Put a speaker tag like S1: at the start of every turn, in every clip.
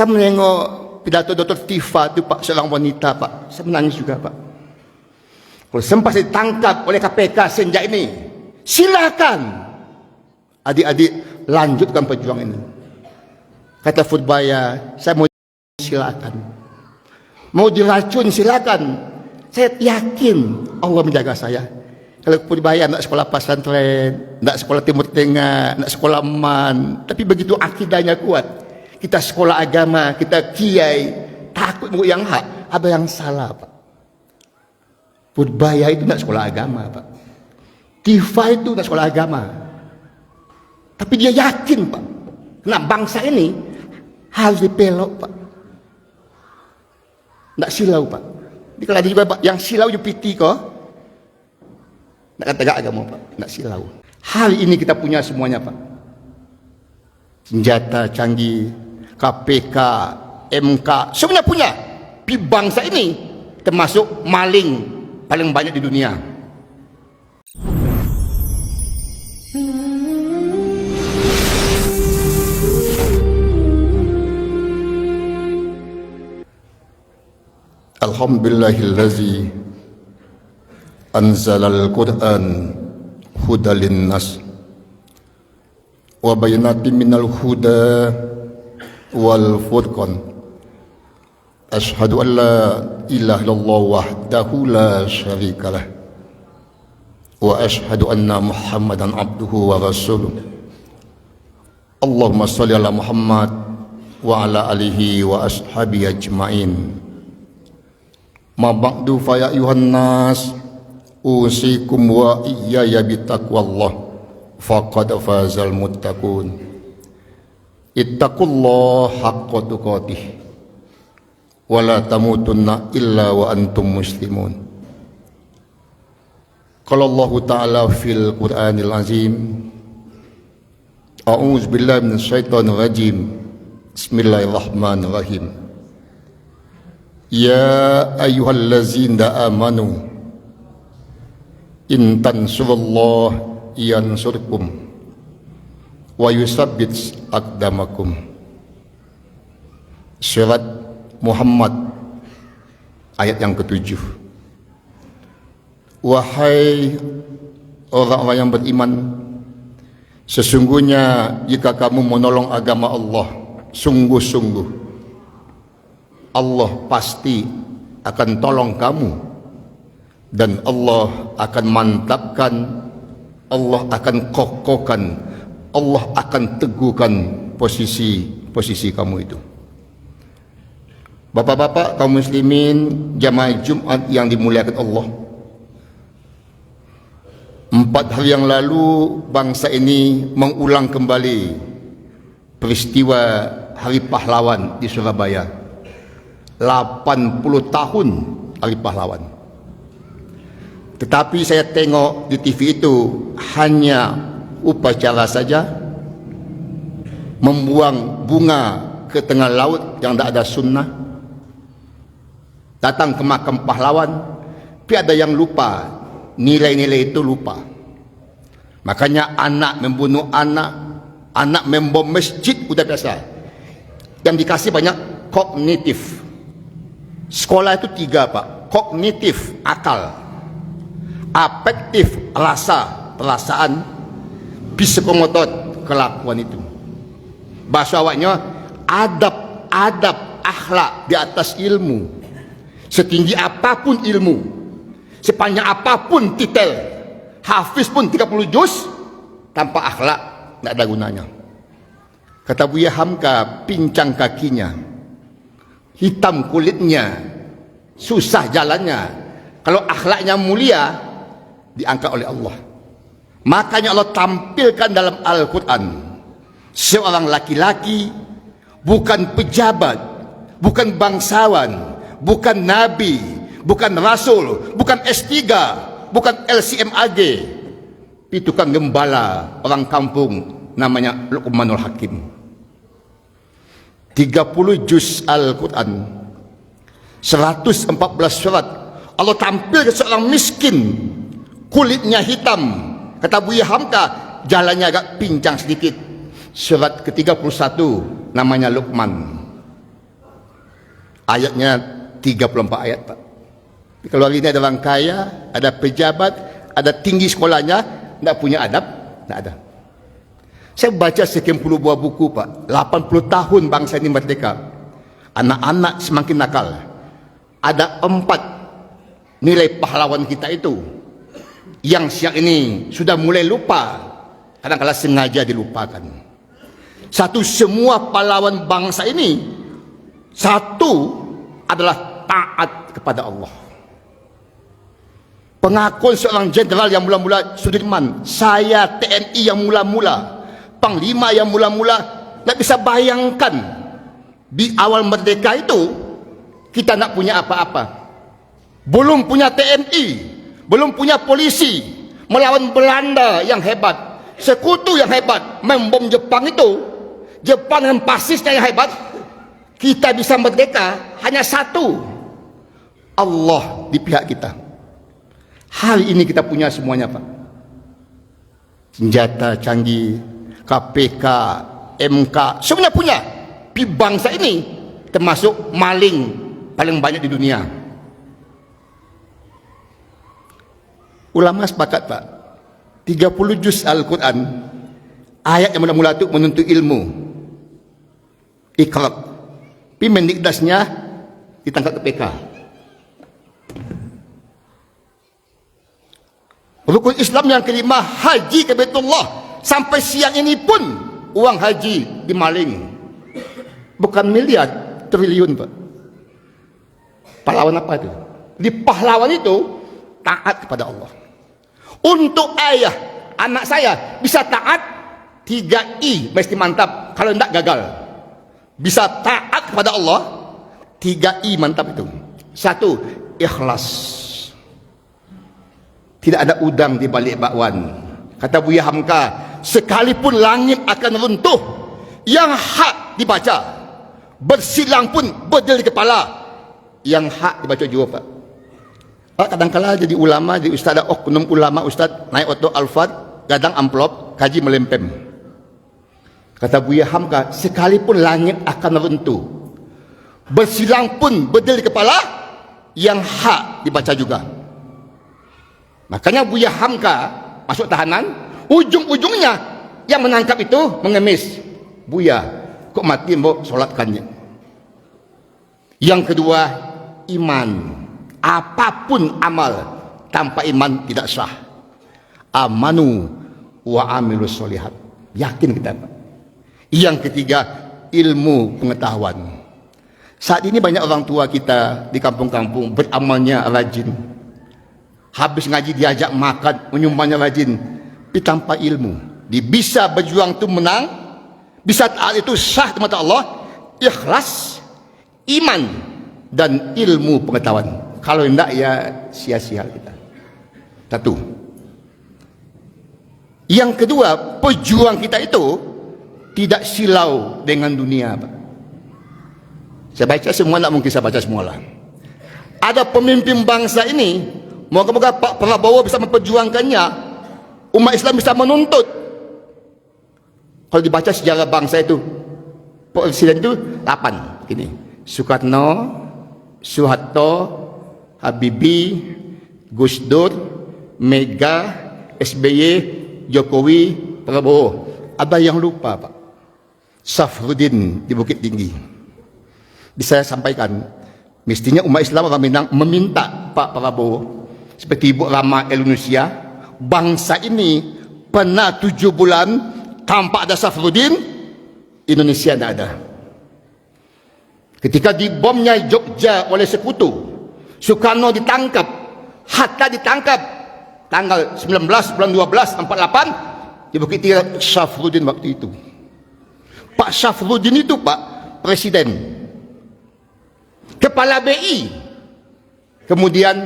S1: Saya menengok pidato Dr. Tifa itu Pak, seorang wanita Pak, saya menangis juga Pak. Kalau sempat ditangkap oleh KPK senja ini, silakan adik-adik lanjutkan perjuangan ini. Kata Foodbaya, saya mau silakan. Mau diracun silakan. Saya yakin Allah menjaga saya. Kalau Foodbaya nak sekolah pesantren, nak sekolah Timur Tengah, nak sekolah Man, tapi begitu akidahnya kuat, kita sekolah agama, kita kiai, takut mau yang hak, ada yang salah Pak. Foodbaya itu nak sekolah agama Pak. Tifa itu nak sekolah agama. Tapi dia yakin Pak, nah bangsa ini harus dipelok Pak. Nak silau Pak. Jadi kalau ada juga Pak, yang silau UPT kok, nak tegak agama Pak, nak silau. Hari ini kita punya semuanya Pak. Senjata canggih, KPK, MK, semuanya punya. Di bangsa ini termasuk maling paling banyak di dunia. Alhamdulillahillazi anzalal Qur'an hudan linnas wa bayinatin minal huda wal furqan. Asyhadu an la ilaha illallah wahdahu la syarikalah wa asyhadu anna Muhammadan abduhu wa rasuluh. Allahumma shalli ala Muhammad wa ala alihi wa ashabihi ajmain. Ma ba'du fa ya ayuhan nas usikum wa iyaya bitaqwallah faqad fazal muttaqun. Ittaqullaha haqqa tuqatih wa la tamutunna illa wa antum muslimun. Qala Allah Ta'ala fil Qur'anil Azim, a'udzu billahi minasy syaithanir rajim. Bismillahirrahmanirrahim. Ya ayyuhallazina amanu in tansurullaha yansurkum wa yusabbit aqdamakum. Surat Muhammad ayat yang ke-7. Wahai orang-orang yang beriman, sesungguhnya jika kamu menolong agama Allah sungguh-sungguh, Allah pasti akan tolong kamu, dan Allah akan mantapkan, Allah akan kokohkan, Allah akan teguhkan posisi kamu itu. Bapak-bapak kaum muslimin jamaah Jumat yang dimuliakan Allah, 4 hari yang lalu bangsa ini mengulang kembali peristiwa Hari Pahlawan di Surabaya. 80 tahun Hari Pahlawan. Tetapi saya tengok di TV itu hanya upacara saja, membuang bunga ke tengah laut yang tidak ada sunnah, datang ke makam pahlawan, tapi ada yang lupa, nilai-nilai itu lupa. Makanya anak membunuh anak, anak membom masjid udah biasa. Yang dikasih banyak kognitif. Sekolah itu 3 Pak, kognitif akal, afektif rasa perasaan, psikomotor kelakuan itu. Bahasa awaknya adab akhlak di atas ilmu. Setinggi apapun ilmu, sepanjang apapun titel, hafiz pun 30 juz, tanpa akhlak tidak ada gunanya. Kata Buya Hamka, pincang kakinya, hitam kulitnya, susah jalannya. Kalau akhlaknya mulia, diangkat oleh Allah. Makanya Allah tampilkan dalam Al-Quran seorang laki-laki, bukan pejabat, bukan bangsawan, bukan nabi, bukan rasul, bukan S3, bukan LCMAG, itu kan gembala orang kampung namanya Luqmanul Hakim. 30 juz Al-Quran, 114 surat, Allah tampil ke seorang miskin, kulitnya hitam. Kata Buya Hamka, jalannya agak pincang sedikit. Surat ke-31 namanya Luqman. Ayatnya 34 ayat, Pak. Kalau hari ini ada orang kaya, ada pejabat, ada tinggi sekolahnya, tidak punya adab, tidak ada. Saya baca sekian puluh buah buku, Pak. 80 tahun bangsa ini merdeka. Anak-anak semakin nakal. Ada 4 nilai pahlawan kita itu yang siang ini sudah mulai lupa, kadang-kadang sengaja dilupakan. Satu, semua pahlawan bangsa ini, satu adalah taat kepada Allah. Pengakuan seorang jenderal yang mula-mula Sudirman, saya TNI yang mula-mula, Panglima yang mula-mula, tak bisa bayangkan di awal merdeka itu kita nak punya apa-apa. Belum punya TNI, belum punya polisi, melawan Belanda yang hebat, sekutu yang hebat, membom Jepang itu, Jepang dengan fasisnya yang hebat. Kita bisa merdeka hanya satu, Allah di pihak kita. Hari ini kita punya semuanya, Pak. Senjata canggih, KPK, MK, semuanya punya. Di bangsa ini termasuk maling paling banyak di dunia. Ulama sepakat, Pak, 30 juz Al-Quran, ayat yang mula-mula itu menuntut ilmu, Iqra. Pemendikdasnya ditangkap KPK. Rukun Islam yang kelima, haji ke Baitullah. Sampai siang ini pun uang haji dimaling. Bukan miliar, triliun, Pak. Pahlawan apa itu? Di pahlawan itu taat kepada Allah. Untuk ayah, anak saya bisa taat, 3I mesti mantap. Kalau tidak gagal. Bisa taat kepada Allah, 3I mantap itu. 1, ikhlas. Tidak ada udang di balik bakwan. Kata Buya Hamka, sekalipun langit akan runtuh, yang hak dibaca, bersilang pun berdil di kepala, yang hak dibaca juga, Pak. Kadang-kala jadi ulama, jadi ustaz, ada oknum ulama ustaz naik oto alfad, gadang amplop, kaji melempem. Kata Buya Hamka, sekalipun langit akan runtuh, bersilang pun berdil di kepala, yang hak dibaca juga. Makanya Buya Hamka masuk tahanan, ujung-ujungnya yang menangkap itu mengemis. Buya, kok mati mbok solatkannya. Yang kedua, iman. Apapun amal tanpa iman tidak sah. Amanu wa amilus solihat. Yakin kita, Pak. Yang ketiga, ilmu pengetahuan. Saat ini banyak orang tua kita di kampung-kampung beramalnya rajin. Habis ngaji diajak makan, menyumbangnya rajin, tapi tanpa ilmu. Dia bisa berjuang itu menang, bisa taat itu sah di mata Allah, ikhlas, iman, dan ilmu pengetahuan. Kalau tidak ya sia-sia kita. Satu. Yang kedua, pejuang kita itu tidak silau dengan dunia, Pak. Saya baca semua, tidak mungkin saya baca semua lah. Ada pemimpin bangsa ini, moga-moga Pak Prabowo bisa memperjuangkannya, umat Islam bisa menuntut. Kalau dibaca sejarah bangsa itu, presiden itu 8 gini: Soekarno, Soeharto, Habibie, Gus Dur, Mega, SBY, Jokowi, Prabowo. Ada yang lupa, Pak. Safruddin di Bukit Tinggi. Bisa saya sampaikan, mestinya umat Islam orang Minang meminta Pak Prabowo, seperti Ibu Rama Indonesia, bangsa ini pernah 7 bulan tanpa ada Safruddin, Indonesia tidak ada. Ketika dibomnya Jogja oleh sekutu, Soekarno ditangkap, Hatta ditangkap, tanggal 19 bulan 12 48 di Bukit Tinggi. Safruddin waktu itu, Pak Safruddin itu, Pak, presiden, kepala BI, kemudian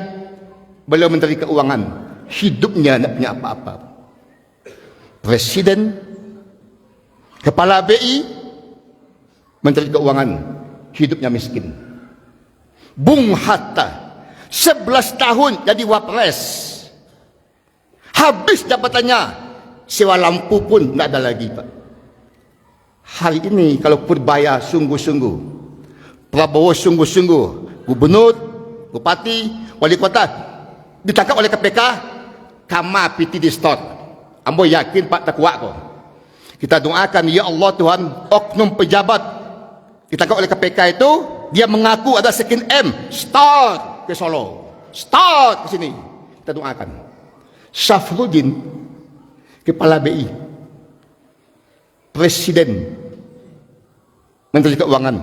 S1: beliau menteri keuangan, hidupnya tidak punya apa-apa. Presiden, kepala BI, menteri keuangan, hidupnya miskin. Bung Hatta 11 tahun jadi wapres, habis jabatannya, sewa lampu pun tidak ada lagi, Pak. Hari ini kalau Purbaya sungguh-sungguh Prabowo sungguh-sungguh, gubernur, bupati, wali kota ditangkap oleh KPK, kama piti di store. Ambo yakin Pak tak kuat kok. Kita doakan, ya Allah Tuhan, oknum pejabat ditangkap oleh KPK itu, dia mengaku ada sekian M, start ke Solo, start ke sini. Kita doakan. Syafruddin, kepala BI, presiden, menteri keuangan,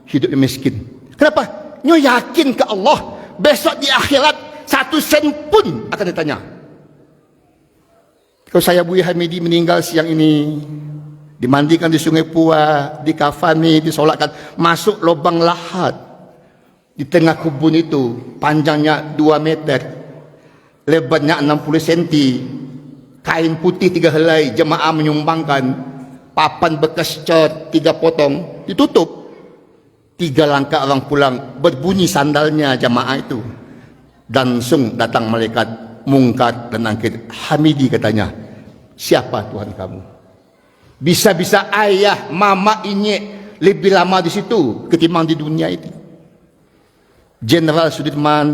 S1: hidup miskin. Kenapa? Nyo yakin ke Allah, besok di akhirat 1 sen pun akan ditanya. Kalau saya Buya Hamidi meninggal siang ini, dimandikan di Sungai Pua, dikafani, disolatkan, masuk lubang lahat di tengah kebun itu, panjangnya 2 meter, lebarnya 60 cm, kain putih 3 helai, jemaah menyumbangkan, papan bekas cat 3 potong, ditutup. 3 langkah orang pulang, berbunyi sandalnya jemaah itu. Dan langsung datang malaikat mungkar dan nangkir. Hamidi katanya, siapa Tuhan kamu? Bisa-bisa ayah, mama, inyek lebih lama di situ ketimbang di dunia itu. Jenderal Sudirman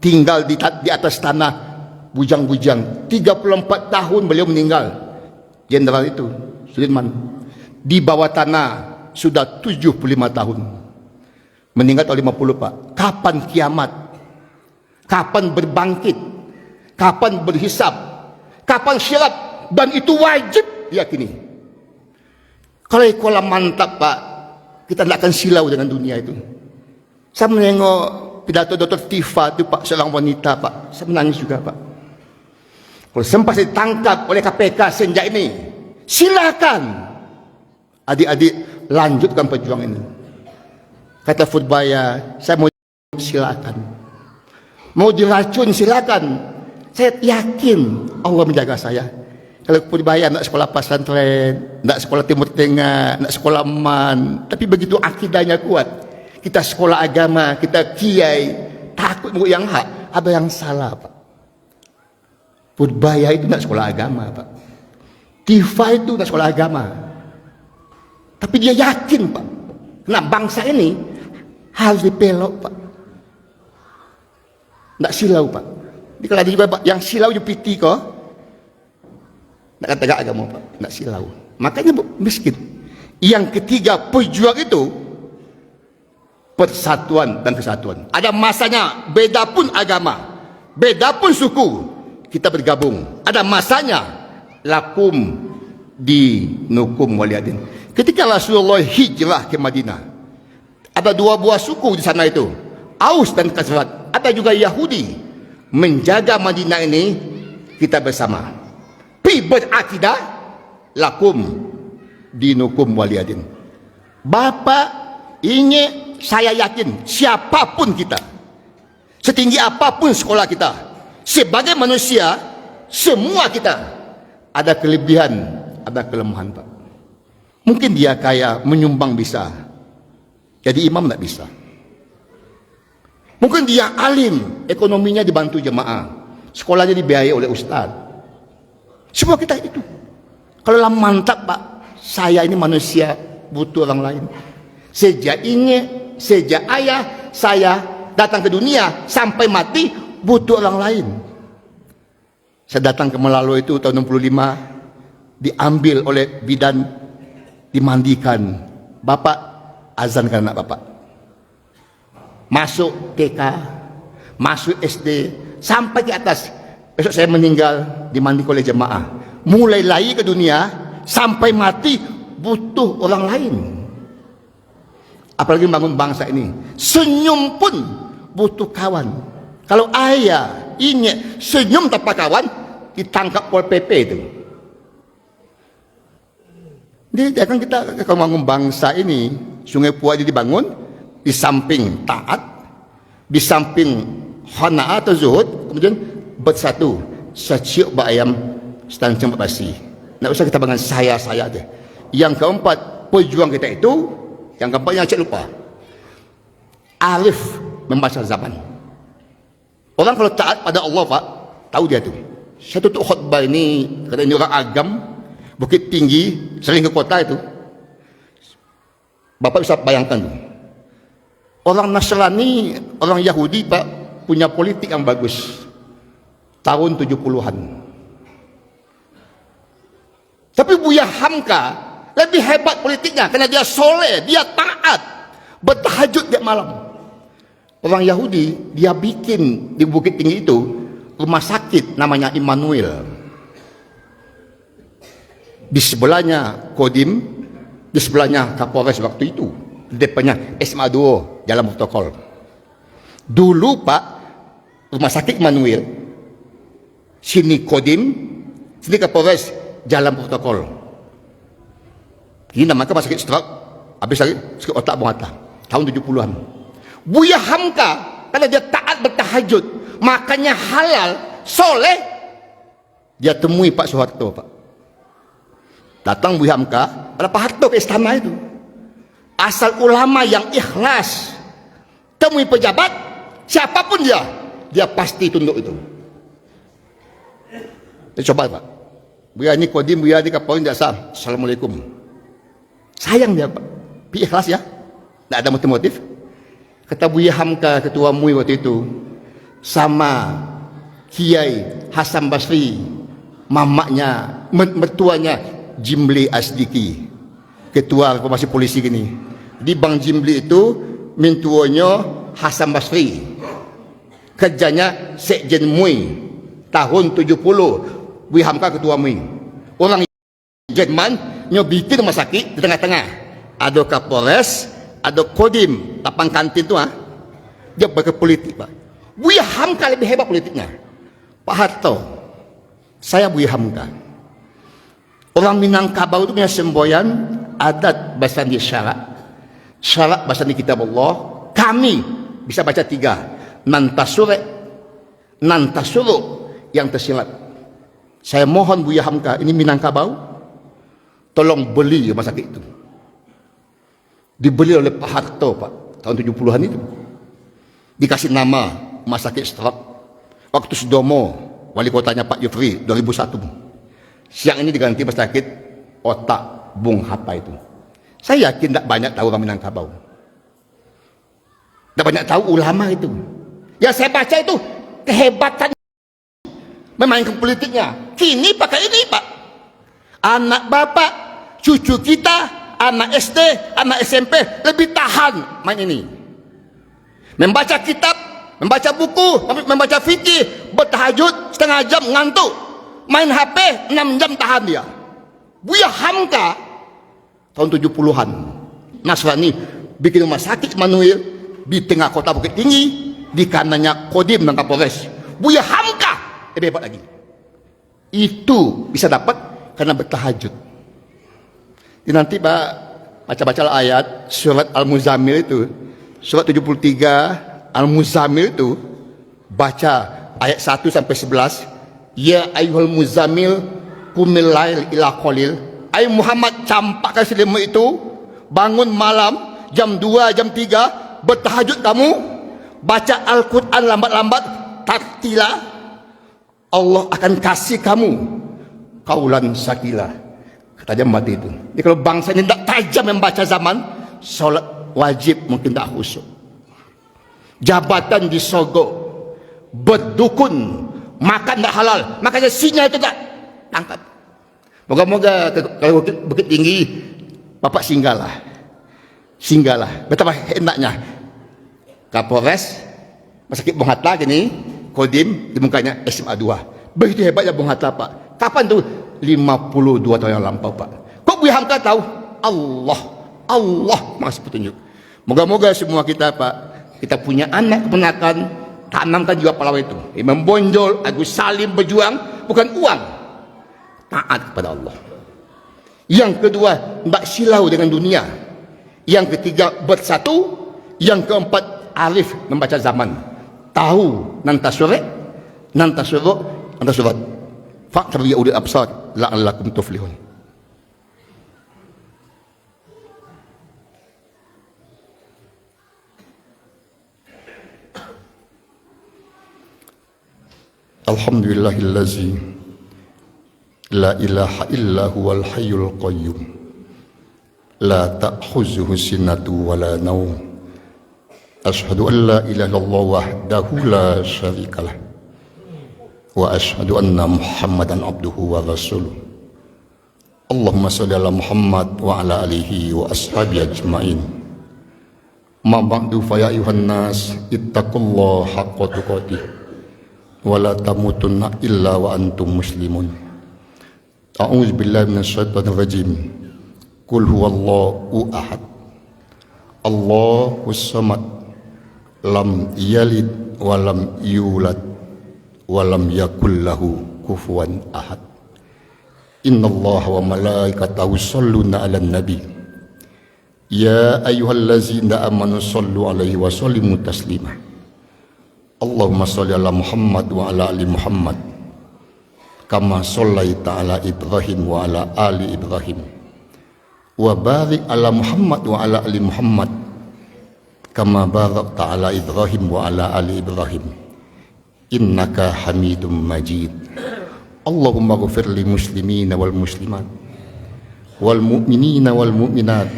S1: tinggal di atas tanah bujang-bujang. 34 tahun beliau meninggal. Jenderal itu Sudirman di bawah tanah sudah 75 tahun. Meninggal tahun 50, Pak. Kapan kiamat? Kapan berbangkit? Kapan berhisab? Kapan syirat? Dan itu wajib diyakini. Kalau ikola mantap, Pak, kita tidak akan silau dengan dunia itu. Saya menengok pidato Dr. Tifa itu, Pak, seorang wanita, Pak. Saya menangis juga, Pak. Kalau sempat ditangkap oleh KPK sejak ini, silakan adik-adik lanjutkan perjuangan ini. Kata Foodbaya, saya mau silakan. Mau diracun silakan. Saya yakin Allah menjaga saya. Kalau Foodbaya nak sekolah pesantren, nak sekolah Timur Tengah, nak sekolah Man, tapi begitu akidahnya kuat, kita sekolah agama, kita kiai, takut mau yang hak, ada yang salah, Pak. Foodbaya itu nak sekolah agama, Pak. Tifa itu nak sekolah agama. Tapi dia yakin, Pak, nah bangsa ini harus dipelok, Pak. Nak silau, Pak. Ini kalau ada juga, Pak, yang silau ju piti kok. Nak kata gak agama, Pak. Nak silau. Makanya miskin. Yang ketiga, pejuang itu persatuan dan kesatuan. Ada masanya, beda pun agama, beda pun suku, kita bergabung. Ada masanya, lakum dinukum waliyadin. Ketika Rasulullah hijrah ke Madinah, ada 2 buah suku di sana itu, Aus dan Khazraj. Ada juga Yahudi. Menjaga Madinah ini kita bersama. Pi berakidah, lakum dinukum waliyadin. Bapak, ini saya yakin siapapun kita, setinggi apapun sekolah kita, sebagai manusia, semua kita ada kelebihan, ada kelemahan, Pak. Mungkin dia kaya, menyumbang bisa, jadi imam tidak bisa. Mungkin dia alim, ekonominya dibantu jemaah, sekolahnya dibiayai oleh ustaz. Semua kita itu. Kalau lah mantap, Pak, saya ini manusia butuh orang lain. Sejak ayah saya datang ke dunia sampai mati butuh orang lain. Saya datang ke Melalo itu tahun 65, diambil oleh bidan, dimandikan. Bapak azankan anak Bapak. Masuk TK, masuk SD, sampai ke atas. Besok saya meninggal, dimandikan oleh jemaah. Mulai lahir ke dunia sampai mati butuh orang lain. Apalagi membangun bangsa ini. Senyum pun butuh kawan. Kalau ayah ini senyum tanpa kawan, ditangkap Pol PP itu. Jadi jangan kita membangun bangsa ini, Sungai Pua ini dibangun di samping taat, di samping khana atau zuhud, kemudian bersatu. Saciuk ba ayam, stancang basi. Tidak usah kita bangun saya aja. Yang keempat, pejuang kita itu, yang keempat yang saya lupa, alif membaca zaman. Orang kalau taat pada Allah, Pak, tahu dia tuh. Saya tutup khutbah ini karena ini orang agam, Bukit Tinggi, sering ke kota itu. Bapak bisa bayangkan tuh. Orang Nasrani, orang Yahudi Pak, punya politik yang bagus tahun 70-an. Tapi Buya Hamka lebih hebat politiknya karena dia soleh, dia taat, bertahajud tiap malam. Orang Yahudi, dia bikin di Bukit Tinggi itu rumah sakit namanya Immanuel. Di sebelahnya Kodim, di sebelahnya Kapolres waktu itu, di depannya SMA 2 dalam protokol. Dulu Pak, rumah sakit Immanuel, sini Kodim, sini Kapolres, jalan protokol. Ini namanya rumah sakit stroke, habis lagi sakit otak bawah atas, tahun 70-an. Buya Hamka, karena dia taat bertahajud, makannya halal, soleh, dia temui Pak Soeharto Pak. Datang Buya Hamka, pada Pak Harto ke istana itu. Asal ulama yang ikhlas, temui pejabat, siapapun dia pasti tunduk itu. Kita coba Pak. Buya ini Kodim, Buya ini Kapolri, tidak sah. Assalamualaikum. Sayang dia Pak, ikhlas ya, tidak ada motif-motif. Kata Buya Hamka, ketua MUI waktu itu, sama Kiai Hasan Basri, mamaknya, mertuanya Jimli Asdiki, ketua reformasi polisi gini. Di Bang Jimli itu mintuonyo Hasan Basri, kerjanya Sekjen MUI tahun 70. Buya Hamka ketua MUI. Orang Jerman nyo bikin rumah sakit di tengah-tengah, ada Kapolres, ada Kodim, lapang kantin tu dia berpolitik Pak. Buya Hamka lebih hebat politiknya. Pak Harto, saya Buya Hamka. Orang Minangkabau itu punya semboyan adat bahasa di syarak bahasa di kitab Allah. Kami bisa baca 3, nantasure, nantasuru, yang tersilat. Saya mohon Buya Hamka, ini Minangkabau, tolong beli rumah sakit itu. Dibeli oleh Pak Harto Pak, tahun 70-an itu. Dikasih nama rumah sakit stroke. Waktu Sudomo, wali kotanya Pak Yufri, 2001. Siang ini diganti rumah sakit otak Bung Hatta itu. Saya yakin tidak banyak tahu orang Minangkabau. Tidak banyak tahu ulama itu. Yang saya baca itu kehebatan memainkan politiknya. Kini pakai ini Pak. Anak bapak, cucu kita, anak SD, anak SMP lebih tahan main ini. Membaca kitab, membaca buku, membaca fikih, bertahajud setengah jam ngantuk. Main HP 6 jam tahan dia. Buya Hamka tahun 70-an, Nasrani bikin rumah sakit Immanuel di tengah kota Bukit Tinggi, di kanannya Kodim dan Kapolres. Buya Hamka lebih hebat lagi. Itu bisa dapat karena bertahajud. Nanti Pak baca-baca ayat surat Al-Muzammil itu, surat 73 Al-Muzammil itu, baca ayat 1 sampai 11. Ya ayyuhal muzammil qumil lail ila qalil. Ay Muhammad, campakkan selimut itu, bangun malam jam 2, jam 3, bertahajud kamu, baca Al-Quran lambat-lambat, tartila. Allah akan kasih kamu kaulan sakila. Kata dia mati itu. Jadi kalau bangsa ini tidak tajam membaca zaman, solat wajib mungkin tak khusyuk. Jabatan disogok, berdukun, makan tak halal, makanya sinyal itu tak tangkap. Moga-moga kalau Bukit Tinggi, Bapak singgahlah. Betapa enaknya Kapolres, Masakit Bung Hatta gini, Kodim di mukanya SMA 2. Begitu hebatnya Bung Hatta Pak. Kapan tuh? 52 tahun yang lampau Pak. Kok Buya Hamka tahu? Allah masih petunjuk. Moga-moga semua kita Pak, kita punya anak keponakan, tanamkan juga pahlawan itu. Membonjol, Agus Salim berjuang bukan uang, taat kepada Allah. Yang kedua, tidak silau dengan dunia. Yang ketiga, bersatu. Yang keempat, arif membaca zaman. Tahu nantasure, nantasurat. Faktor ya ulil absar la'allakum tuflihun. Alhamdulillahillazi la ilaha illa huwal hayyul qayyum la ta'khuzuhu sinatu wa la naum Asyhadu an la ilaha illallah wahdahu la syarikalah. Wa asyhadu anna Muhammadan abduhu wa rasuluh. Allahumma shalli ala Muhammad wa ala alihi wa ashabihi ajmain. Ma ba'du fa ya ayuhan nas ittaqullaha haqqa tuqatih wa la tamutunna illa wa antum muslimun. A'udzu billahi minasyaitonir rajim. Qul huwallahu ahad. Allahus samad. Lam yalid wa lam yulad wa lam yakul lahu kufuwan ahad. Innallaha wa malaikatahu yusholluna 'alan nabi. Ya ayyuhallazina amanu shollu 'alaihi wa sallimu taslima. Allahumma sholli 'ala Muhammad wa 'ala ali Muhammad kama shallaita 'ala Ibrahim wa 'ala ali Ibrahim. Wa barik 'ala Muhammad wa 'ala ali Muhammad kama barakta 'ala Ibrahim wa 'ala ali Ibrahim innaka Hamidum Majid. Allahumma ghfir lil muslimina wal muslimat wal mu'minina wal mu'minat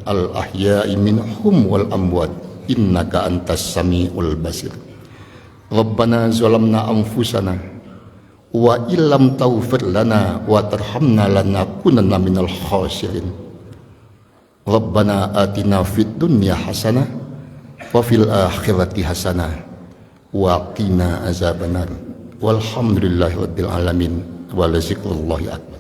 S1: al ahya'i minhum wal amwat innaka antas samiul basir. Rabbana zalamna anfusana wa illam taghfir lana wa tarhamna lanakunanna minal khasirin. Rabbana atina fid dunya hasanah wa fil akhirati hasanah wa qina azabannar. Walhamdulillahi rabbil alamin wa la zikrullahi akbar.